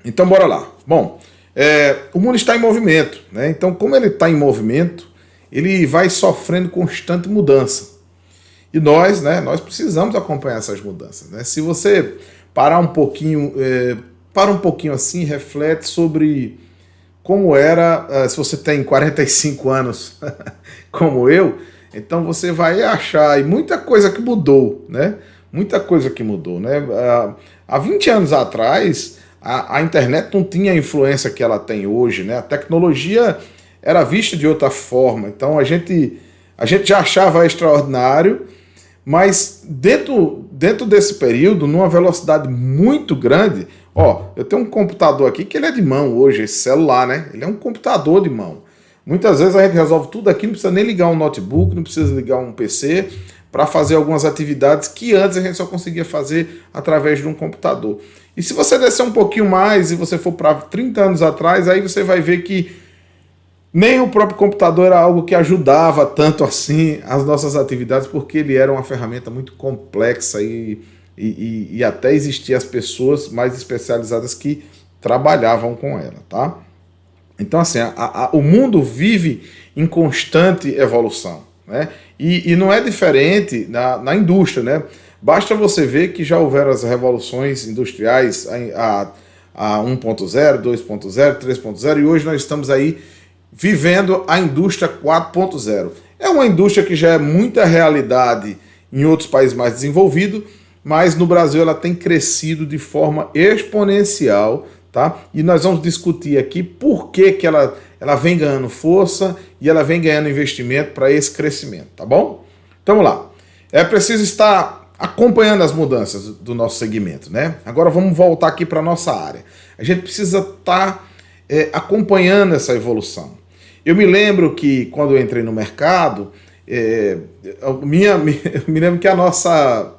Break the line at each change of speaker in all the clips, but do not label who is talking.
Então, bora lá. Bom, o mundo está em movimento, né? Então, como ele está em movimento, ele vai sofrendo constante mudança. E nós, né, nós precisamos acompanhar essas mudanças, né? Se você parar um pouquinho, para um pouquinho assim, reflete sobre como era, se você tem 45 anos como eu, então você vai achar e muita coisa que mudou, né? Muita coisa que mudou, né? Há 20 anos atrás, a internet não tinha a influência que ela tem hoje, né? A tecnologia era vista de outra forma, então a gente já achava extraordinário, mas dentro desse período, numa velocidade muito grande, ó, eu tenho um computador aqui que ele é de mão hoje, esse celular, né? Ele é um computador de mão. Muitas vezes a gente resolve tudo aqui, não precisa nem ligar um notebook, não precisa ligar um PC para fazer algumas atividades que antes a gente só conseguia fazer através de um computador. E se você descer um pouquinho mais e você for para 30 anos atrás, aí você vai ver que nem o próprio computador era algo que ajudava tanto assim as nossas atividades, porque ele era uma ferramenta muito complexa e até existiam as pessoas mais especializadas que trabalhavam com ela, tá? Então, assim, o mundo vive em constante evolução, né? E não é diferente na indústria, né? Basta você ver que já houveram as revoluções industriais a 1.0, 2.0, 3.0 e hoje nós estamos aí vivendo a indústria 4.0. É uma indústria que já é muita realidade em outros países mais desenvolvidos, mas no Brasil ela tem crescido de forma exponencial, tá? E nós vamos discutir aqui por que ela vem ganhando força e ela vem ganhando investimento para esse crescimento, tá bom? Então vamos lá. É preciso estar acompanhando as mudanças do nosso segmento, né? Agora vamos voltar aqui para a nossa área. A gente precisa estar acompanhando essa evolução. Eu me lembro que quando eu entrei no mercado, eu me lembro que a nossa,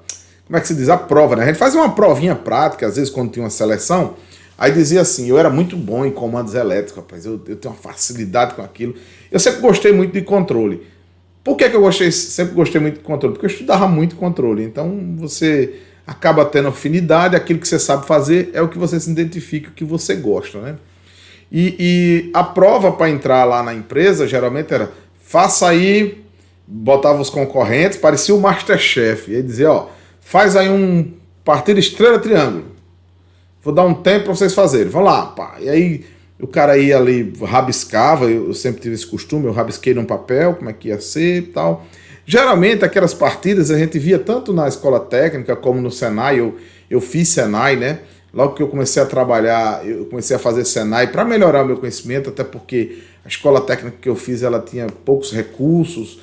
como é que se diz, a prova, né? A gente fazia uma provinha prática, às vezes quando tinha uma seleção, aí dizia assim, eu era muito bom em comandos elétricos, rapaz, eu tenho uma facilidade com aquilo. Eu sempre gostei muito de controle. Por que eu sempre gostei muito de controle? Porque eu estudava muito controle, então você acaba tendo afinidade, aquilo que você sabe fazer é o que você se identifica, o que você gosta, né? E a prova para entrar lá na empresa geralmente era faça aí, botava os concorrentes, parecia o Masterchef, e aí dizia, ó, faz aí um partido estrela triângulo, vou dar um tempo para vocês fazerem, vão lá, pá. E aí o cara ia ali, rabiscava, eu sempre tive esse costume, eu rabisquei num papel, como é que ia ser e tal. Geralmente aquelas partidas a gente via tanto na escola técnica como no Senai, eu fiz Senai, né? Logo que eu comecei a trabalhar, eu comecei a fazer Senai para melhorar o meu conhecimento, até porque a escola técnica que eu fiz, ela tinha poucos recursos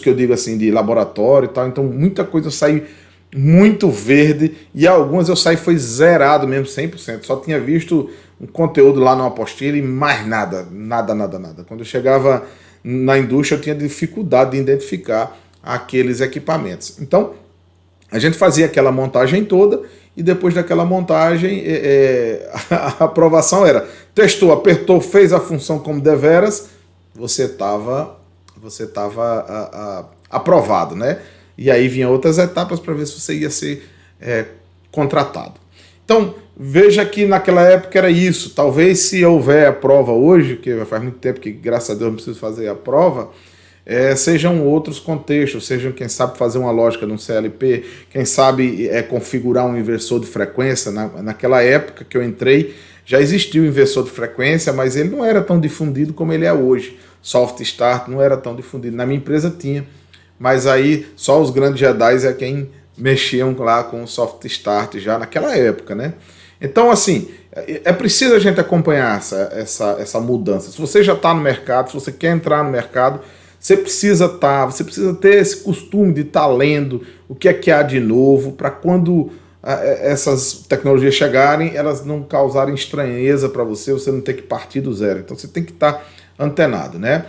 que eu digo assim, de laboratório e tal, então muita coisa eu saí muito verde e algumas eu saí foi zerado mesmo, 100%, só tinha visto um conteúdo lá na apostila e mais nada. Quando eu chegava na indústria eu tinha dificuldade de identificar aqueles equipamentos. Então, a gente fazia aquela montagem toda e depois daquela montagem a aprovação era testou, apertou, fez a função como deveras, você estava aprovado, né? E aí vinha outras etapas para ver se você ia ser contratado. Então, veja que naquela época era isso. Talvez se houver a prova hoje, que faz muito tempo que graças a Deus não preciso fazer a prova, sejam outros contextos, sejam quem sabe fazer uma lógica no CLP, quem sabe configurar um inversor de frequência. Naquela época que eu entrei, já existia o inversor de frequência, mas ele não era tão difundido como ele é hoje. Soft Start não era tão difundido. Na minha empresa tinha, mas aí só os grandes Jedi é quem mexiam lá com o Soft Start já naquela época, né? Então, assim, é preciso a gente acompanhar essa mudança. Se você já está no mercado, se você quer entrar no mercado, você precisa ter esse costume de estar lendo o que é que há de novo, para quando essas tecnologias chegarem, elas não causarem estranheza para você não ter que partir do zero. Então você tem que estar antenado, né?